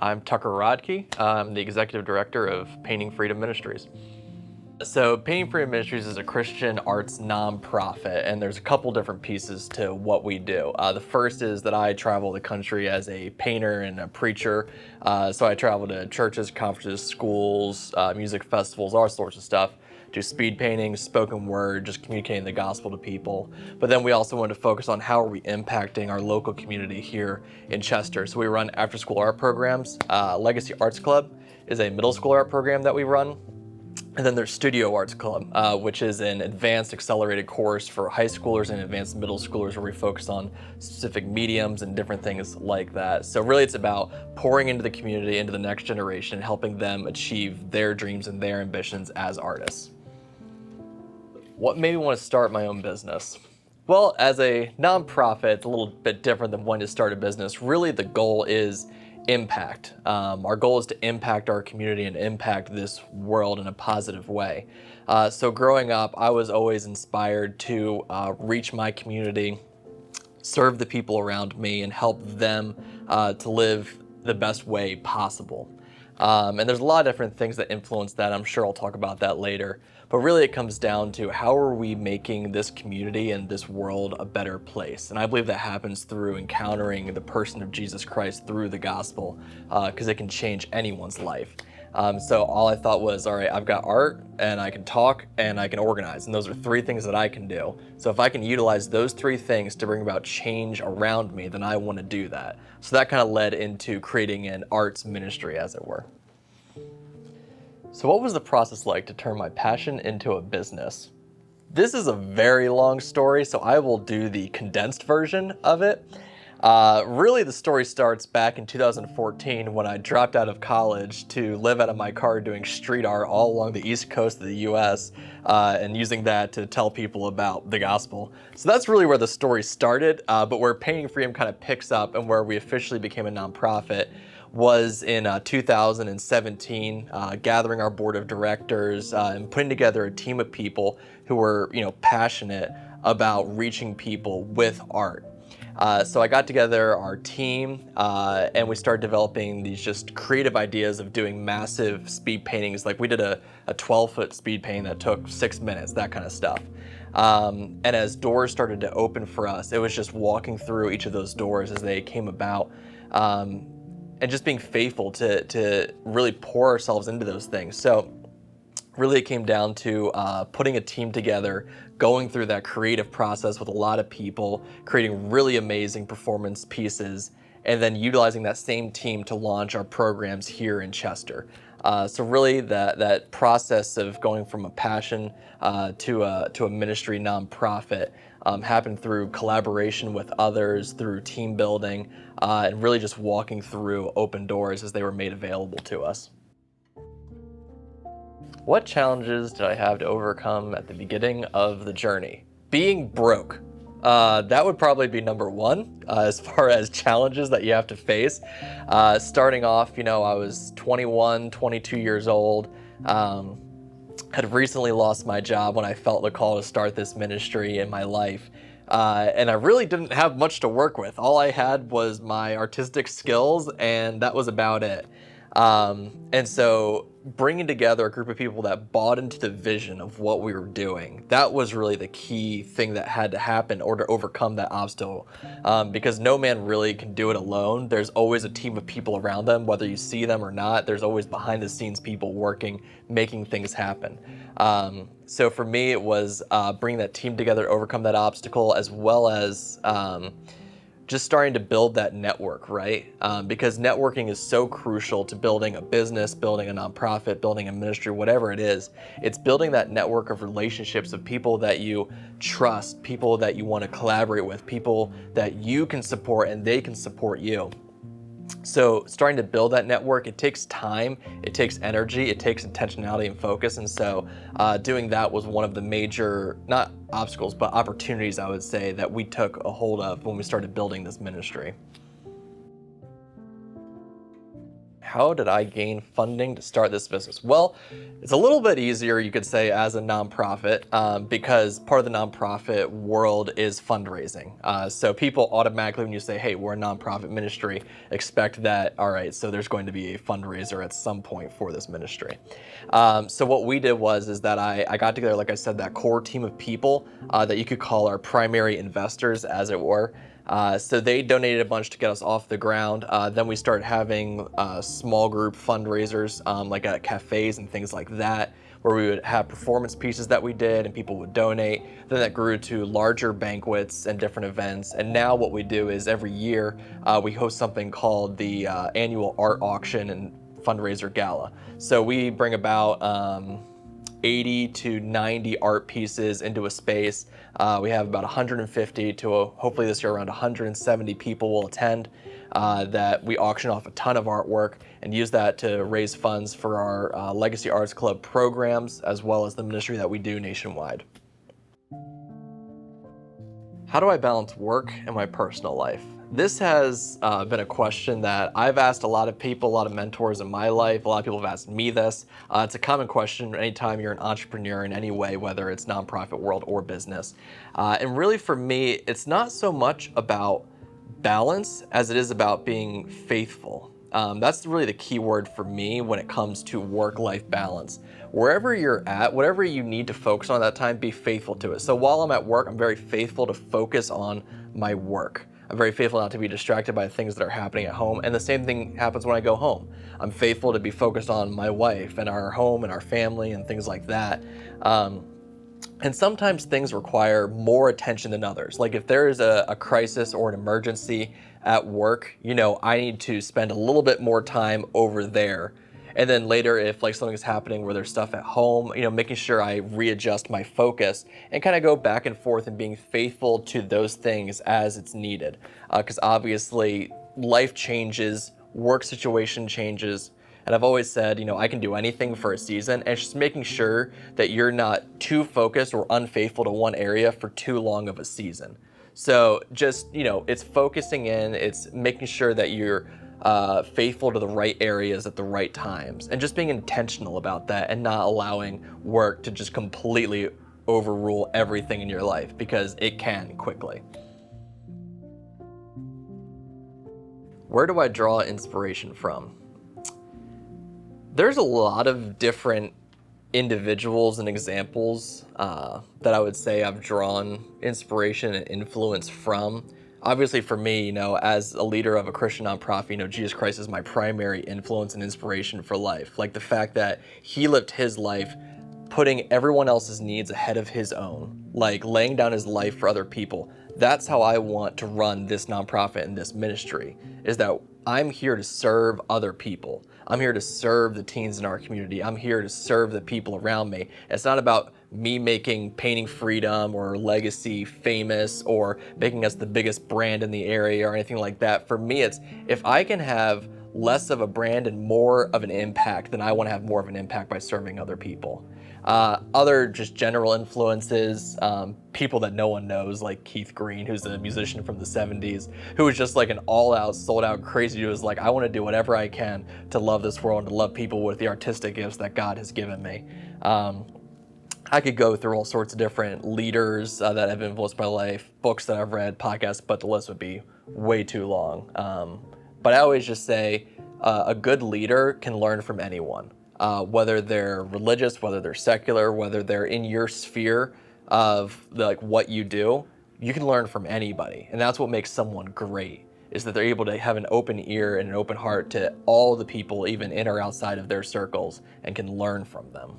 I'm Tucker Rodkey. I'm the Executive Director of Painting Freedom Ministries. So Painting Freedom Ministries is a Christian arts nonprofit, and there's a couple different pieces to what we do. The first is that I travel the country as a painter and a preacher. So I travel to churches, conferences, schools, music festivals, all sorts of stuff. Do speed painting, spoken word, just communicating the gospel to people. But then we also want to focus on how are we impacting our local community here in Chester. So we run after-school art programs. Legacy Arts Club is a middle school art program that we run. And then there's Studio Arts Club, which is an advanced accelerated course for high schoolers and advanced middle schoolers where we focus on specific mediums and different things like that. So really it's about pouring into the community, into the next generation, and helping them achieve their dreams and their ambitions as artists. What made me want to start my own business? Well, as a nonprofit, it's a little bit different than wanting to start a business. Really the goal is impact. Our goal is to impact our community and impact this world in a positive way. So growing up, I was always inspired to reach my community, serve the people around me, and help them to live the best way possible. And there's a lot of different things that influence that. I'm sure I'll talk about that later. But really it comes down to how are we making this community and this world a better place? And I believe that happens through encountering the person of Jesus Christ through the gospel, because it can change anyone's life. So all I thought was, all right, I've got art and I can talk and I can organize. And those are three things that I can do. So if I can utilize those three things to bring about change around me, then I want to do that. So that kind of led into creating an arts ministry, as it were. So what was the process like to turn my passion into a business? This is a very long story, so I will do the condensed version of it. Really, the story starts back in 2014 when I dropped out of college to live out of my car doing street art all along the east coast of the US and using that to tell people about the gospel. So that's really where the story started, but where Painting Freedom kind of picks up and where we officially became a nonprofit was in 2017, gathering our board of directors and putting together a team of people who were, passionate about reaching people with art. So I got together our team and we started developing these just creative ideas of doing massive speed paintings. Like we did a 12-foot speed painting that took 6 minutes, that kind of stuff. And as doors started to open for us, it was just walking through each of those doors as they came about. And just being faithful to really pour ourselves into those things. So really it came down to putting a team together, going through that creative process with a lot of people, creating really amazing performance pieces, and then utilizing that same team to launch our programs here in Chester. So really that process of going from a passion to a ministry nonprofit happened through collaboration with others, through team building, and really just walking through open doors as they were made available to us. What challenges did I have to overcome at the beginning of the journey? Being broke. That would probably be number one as far as challenges that you have to face. Starting off, I was 21, 22 years old. Had recently lost my job when I felt the call to start this ministry in my life. And I really didn't have much to work with. All I had was my artistic skills, and that was about it. And so bringing together a group of people that bought into the vision of what we were doing, that was really the key thing that had to happen in order to overcome that obstacle. Because no man really can do it alone. There's always a team of people around them, whether you see them or not. There's always behind the scenes people working, making things happen. So for me, it was bringing that team together to overcome that obstacle, as well as just starting to build that network, right? Because networking is so crucial to building a business, building a nonprofit, building a ministry, whatever it is. It's building that network of relationships of people that you trust, people that you want to collaborate with, people that you can support and they can support you. So starting to build that network, it takes time, it takes energy, it takes intentionality and focus. And so doing that was one of the major, not obstacles, but opportunities, I would say, that we took a hold of when we started building this ministry. How did I gain funding to start this business? Well, it's a little bit easier, you could say, as a nonprofit because part of the nonprofit world is fundraising. So people automatically, when you say, hey, we're a nonprofit ministry, expect that, all right, so there's going to be a fundraiser at some point for this ministry. So what we did is that I got together, like I said, that core team of people that you could call our primary investors, as it were. So they donated a bunch to get us off the ground. Then we started having small group fundraisers, like at cafes and things like that, where we would have performance pieces that we did and people would donate. Then that grew to larger banquets and different events. And now what we do is every year we host something called the annual art auction and fundraiser gala. So we bring about 80 to 90 art pieces into a space. We have about 150 to hopefully this year around 170 people will attend that we auction off a ton of artwork and use that to raise funds for our Legacy Arts Club programs as well as the ministry that we do nationwide. How do I balance work and my personal life? This has been a question that I've asked a lot of people, a lot of mentors in my life. A lot of people have asked me this. It's a common question anytime you're an entrepreneur in any way, whether it's nonprofit world or business. And really for me, it's not so much about balance as it is about being faithful. That's really the key word for me when it comes to work-life balance. Wherever you're at, whatever you need to focus on at that time, be faithful to it. So while I'm at work, I'm very faithful to focus on my work. I'm very faithful not to be distracted by things that are happening at home. And the same thing happens when I go home. I'm faithful to be focused on my wife and our home and our family and things like that. And sometimes things require more attention than others. Like if there is a crisis or an emergency at work, I need to spend a little bit more time over there. And then later, if like something's happening where there's stuff at home, making sure I readjust my focus and kind of go back and forth and being faithful to those things as it's needed. Because obviously life changes, work situation changes. And I've always said, I can do anything for a season, and it's just making sure that you're not too focused or unfaithful to one area for too long of a season. So just, it's focusing in, it's making sure that you're faithful to the right areas at the right times, and just being intentional about that and not allowing work to just completely overrule everything in your life, because it can quickly. Where do I draw inspiration from? There's a lot of different individuals and examples that I would say I've drawn inspiration and influence from. Obviously for me, as a leader of a Christian nonprofit, Jesus Christ is my primary influence and inspiration for life. Like the fact that he lived his life putting everyone else's needs ahead of his own, like laying down his life for other people. That's how I want to run this nonprofit and this ministry, is that I'm here to serve other people. I'm here to serve the teens in our community. I'm here to serve the people around me. It's not about me making Painting Freedom or Legacy famous or making us the biggest brand in the area or anything like that. For me, it's if I can have less of a brand and more of an impact, then I want to have more of an impact by serving other people. Other just general influences, people that no one knows, like Keith Green, who's a musician from the 70s, who was just like an all-out, sold-out crazy dude. Was like, I want to do whatever I can to love this world and to love people with the artistic gifts that God has given me. I could go through all sorts of different leaders that have influenced my life, books that I've read, podcasts, but the list would be way too long. But I always just say a good leader can learn from anyone. Whether they're religious, whether they're secular, whether they're in your sphere of what you do, you can learn from anybody. And that's what makes someone great, is that they're able to have an open ear and an open heart to all the people, even in or outside of their circles, and can learn from them.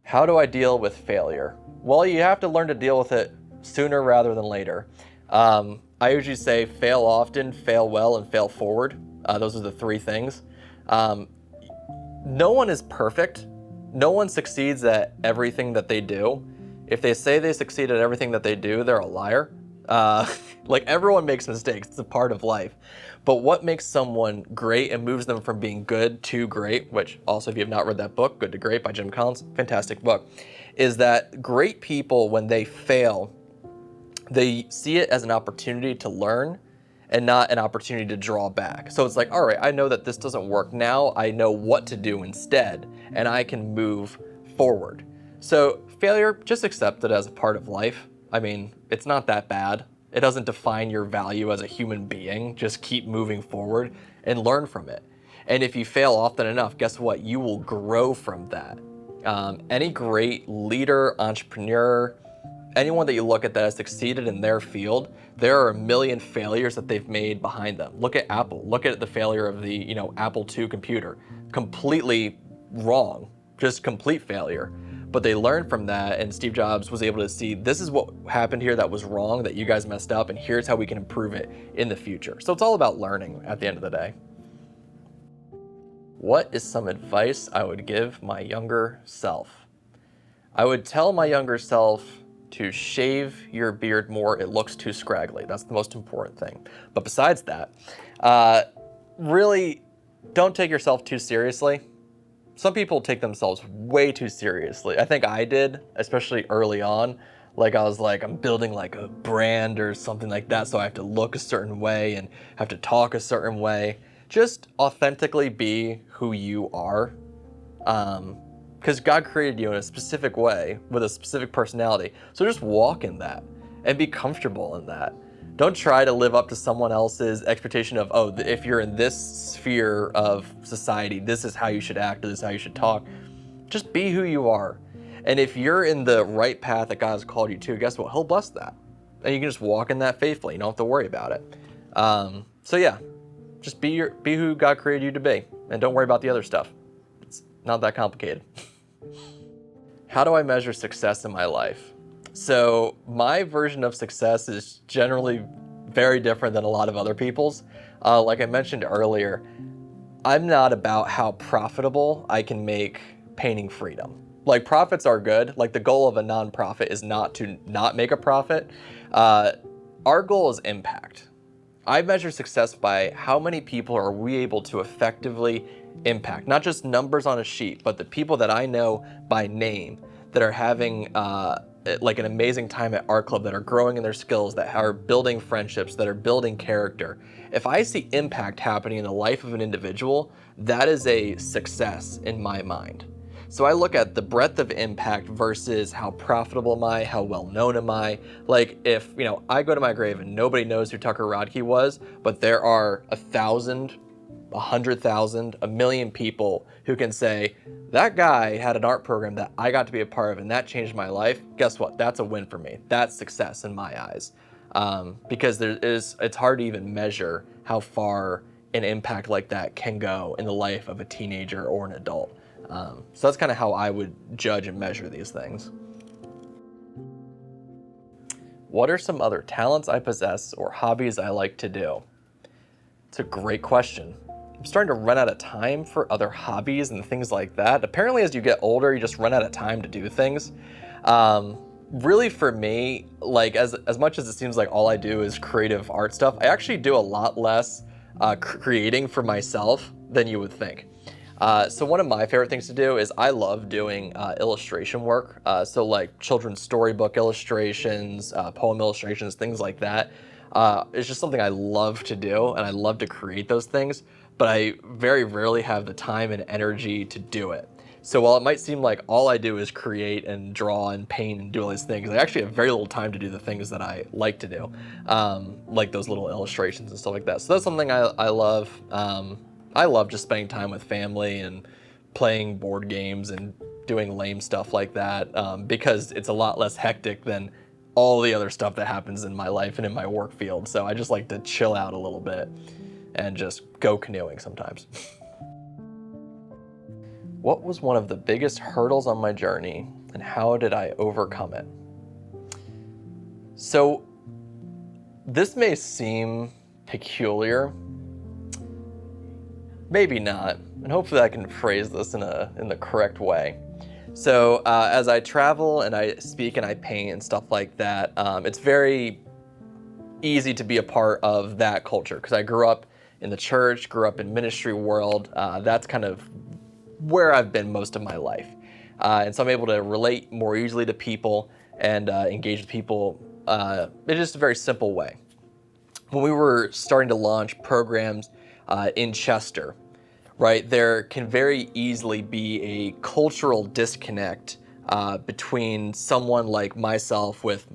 How do I deal with failure? Well, you have to learn to deal with it sooner rather than later. I usually say fail often, fail well, and fail forward. Those are the three things. No one is perfect. No one succeeds at everything that they do. If they say they succeed at everything that they do, they're a liar. Everyone makes mistakes. It's a part of life. But what makes someone great and moves them from being good to great, which also, if you have not read that book, Good to Great by Jim Collins, fantastic book, is that great people, when they fail, they see it as an opportunity to learn and not an opportunity to draw back. So it's like, all right, I know that this doesn't work now. I know what to do instead, and I can move forward. So failure, just accept it as a part of life. I mean, it's not that bad. It doesn't define your value as a human being. Just keep moving forward and learn from it. And if you fail often enough, guess what? You will grow from that. Any great leader, entrepreneur, anyone that you look at that has succeeded in their field, there are a million failures that they've made behind them. Look at Apple. Look at the failure of the Apple II computer. Completely wrong, just complete failure. But they learned from that, and Steve Jobs was able to see, this is what happened here that was wrong, that you guys messed up, and here's how we can improve it in the future. So it's all about learning at the end of the day. What is some advice I would give my younger self? I would tell my younger self to shave your beard more. It looks too scraggly. That's the most important thing. But besides that, really don't take yourself too seriously. Some people take themselves way too seriously. I think I did, especially early on. Like I was like, I'm building like a brand or something like that, so I have to look a certain way and have to talk a certain way. Just authentically be who you are. Because God created you in a specific way with a specific personality. So just walk in that and be comfortable in that. Don't try to live up to someone else's expectation of, oh, if you're in this sphere of society, this is how you should act, this is how you should talk. Just be who you are. And if you're in the right path that God has called you to, guess what? He'll bless that. And you can just walk in that faithfully. You don't have to worry about it. So yeah, just be who God created you to be. And don't worry about the other stuff. It's not that complicated. How do I measure success in my life? So my version of success is generally very different than a lot of other people's. Like I mentioned earlier, I'm not about how profitable I can make painting freedom. Like profits are good. Like the goal of a nonprofit is not to not make a profit. Our goal is impact. I measure success by how many people are we able to effectively impact, not just numbers on a sheet, but the people that I know by name that are having like an amazing time at art club, that are growing in their skills, that are building friendships, that are building character. If I see impact happening in the life of an individual, that is a success in my mind. So I look at the breadth of impact versus how profitable am I, how well known am I. Like if, I go to my grave and nobody knows who Tucker Rodkey was, but there are 1,000, 100,000, 1,000,000 people who can say, that guy had an art program that I got to be a part of and that changed my life. Guess what? That's a win for me. That's success in my eyes. Because it's hard to even measure how far an impact like that can go in the life of a teenager or an adult. So that's kind of how I would judge and measure these things. What are some other talents I possess or hobbies I like to do? It's a great question. I'm starting to run out of time for other hobbies and things like that. Apparently, as you get older, you just run out of time to do things. Really for me, like as much as it seems like all I do is creative art stuff, I actually do a lot less creating for myself than you would think. So one of my favorite things to do is I love doing illustration work. So like children's storybook illustrations, poem illustrations, things like that. It's just something I love to do, and I love to create those things, but I very rarely have the time and energy to do it. So while it might seem like all I do is create and draw and paint and do all these things, I actually have very little time to do the things that I like to do, like those little illustrations and stuff like that. So that's something I love. I love just spending time with family and playing board games and doing lame stuff like that, because it's a lot less hectic than all the other stuff that happens in my life and in my work field. So I just like to chill out a little bit and just go canoeing sometimes. What was one of the biggest hurdles on my journey and how did I overcome it? So this may seem peculiar, maybe not, and hopefully I can phrase this in the correct way. So as I travel and I speak and I paint and stuff like that, it's very easy to be a part of that culture because I grew up in the church, grew up in ministry world. That's kind of where I've been most of my life. And so I'm able to relate more easily to people and engage with people in just a very simple way. when we were starting to launch programs in Chester, right, there can very easily be a cultural disconnect between someone like myself with,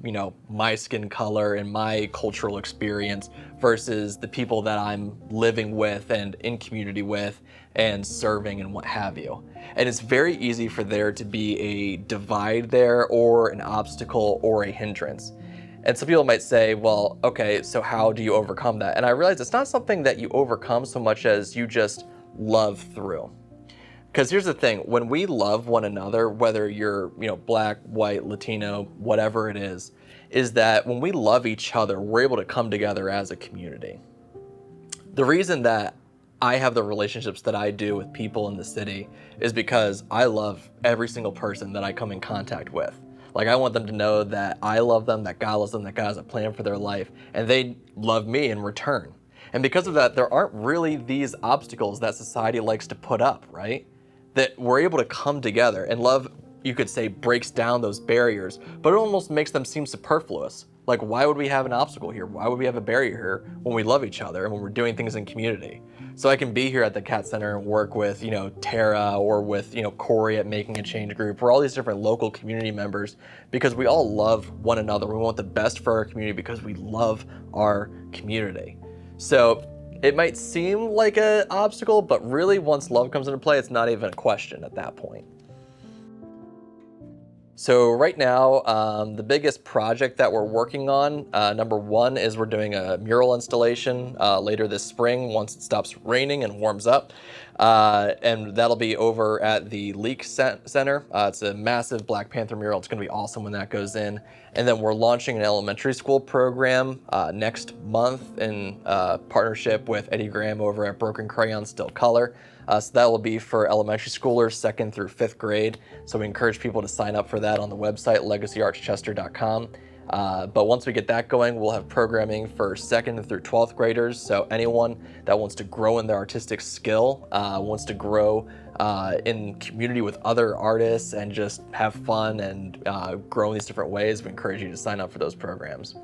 my skin color and my cultural experience versus the people that I'm living with and in community with and serving and what have you. And it's very easy for there to be a divide there or an obstacle or a hindrance. And some people might say, well, okay, so how do you overcome that? And I realize it's not something that you overcome so much as you just love through. Because here's the thing, when we love one another, whether you're, black, white, Latino, whatever it is that when we love each other, we're able to come together as a community. The reason that I have the relationships that I do with people in the city is because I love every single person that I come in contact with. Like, I want them to know that I love them, that God loves them, that God has a plan for their life, and they love me in return. And because of that, there aren't really these obstacles that society likes to put up, right? That we're able to come together, and love, you could say, breaks down those barriers, but it almost makes them seem superfluous. Like, why would we have an obstacle here? Why would we have a barrier here when we love each other and when we're doing things in community? So I can be here at the Cat Center and work with, Tara, or with, Corey at Making a Change Group, or all these different local community members, because we all love one another. We want the best for our community because we love our community. So it might seem like an obstacle, but really once love comes into play, it's not even a question at that point. So right now, the biggest project that we're working on, number one, is we're doing a mural installation later this spring once it stops raining and warms up. And that'll be over at the Leak Center. It's a massive Black Panther mural. It's going to be awesome when that goes in. And then we're launching an elementary school program next month in partnership with Eddie Graham over at Broken Crayon Still Color. So that will be for elementary schoolers, 2nd through 5th grade. So we encourage people to sign up for that on the website, legacyartschester.com. But once we get that going, we'll have programming for 2nd through 12th graders. So anyone that wants to grow in their artistic skill, wants to grow in community with other artists and just have fun and grow in these different ways, we encourage you to sign up for those programs.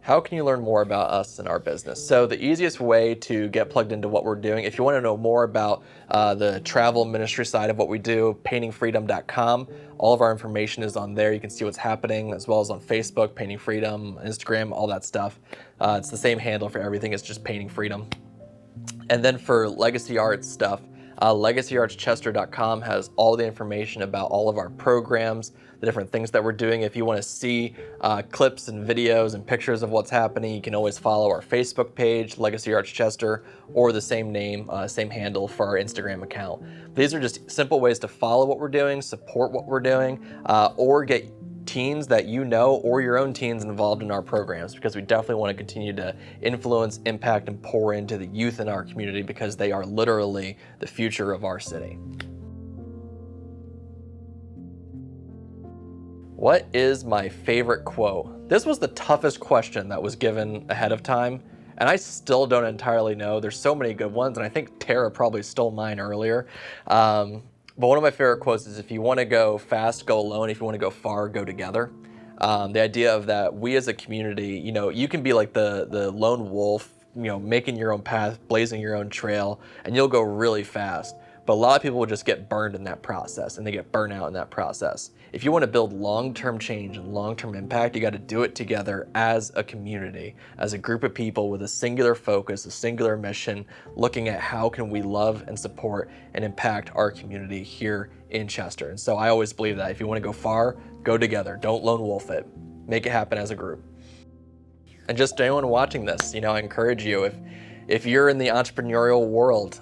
How can you learn more about us and our business? So the easiest way to get plugged into what we're doing, if you want to know more about the travel ministry side of what we do, paintingfreedom.com. All of our information is on there. You can see what's happening, as well as on Facebook, Painting Freedom, Instagram, all that stuff. It's the same handle for everything. It's just Painting Freedom. And then for legacy arts stuff, legacyartschester.com has all the information about all of our programs, the different things that we're doing. If you want to see clips and videos and pictures of what's happening, you can always follow our Facebook page, Legacy Arts Chester, or the same name, same handle for our Instagram account. These are just simple ways to follow what we're doing, support what we're doing, or get teens that you know or your own teens involved in our programs, because we definitely want to continue to influence, impact, and pour into the youth in our community, because they are literally the future of our city. What is my favorite quote? This was the toughest question that was given ahead of time, and I still don't entirely know. There's so many good ones, and I think Tara probably stole mine earlier. But one of my favorite quotes is, if you want to go fast, go alone. If you want to go far, go together. The idea of that we as a community, you can be like the lone wolf, making your own path, blazing your own trail, and you'll go really fast. But a lot of people will just get burned in that process, and they get burnt out in that process. If you want to build long-term change and long-term impact, you got to do it together as a community, as a group of people with a singular focus, a singular mission, looking at how can we love and support and impact our community here in Chester. And so I always believe that if you want to go far, go together. Don't lone wolf it. Make it happen as a group. And just anyone watching this, I encourage you, if you're in the entrepreneurial world,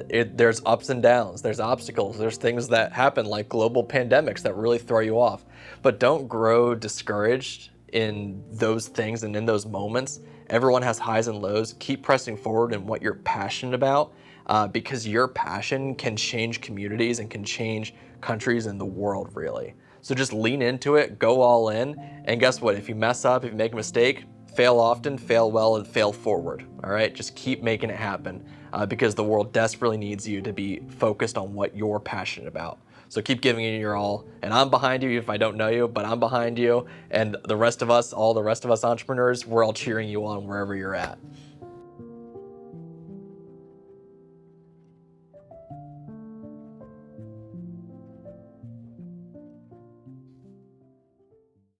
there's ups and downs, there's obstacles, there's things that happen like global pandemics that really throw you off. But don't grow discouraged in those things and in those moments. Everyone has highs and lows. Keep pressing forward in what you're passionate about, because your passion can change communities and can change countries and the world, really. So just lean into it, go all in, and guess what? If you mess up, if you make a mistake, fail often, fail well, and fail forward, all right? Just keep making it happen. because the world desperately needs you to be focused on what you're passionate about. So keep giving it your all, and I'm behind you if I don't know you, but I'm behind you, and the rest of us, all the rest of us entrepreneurs, we're all cheering you on wherever you're at.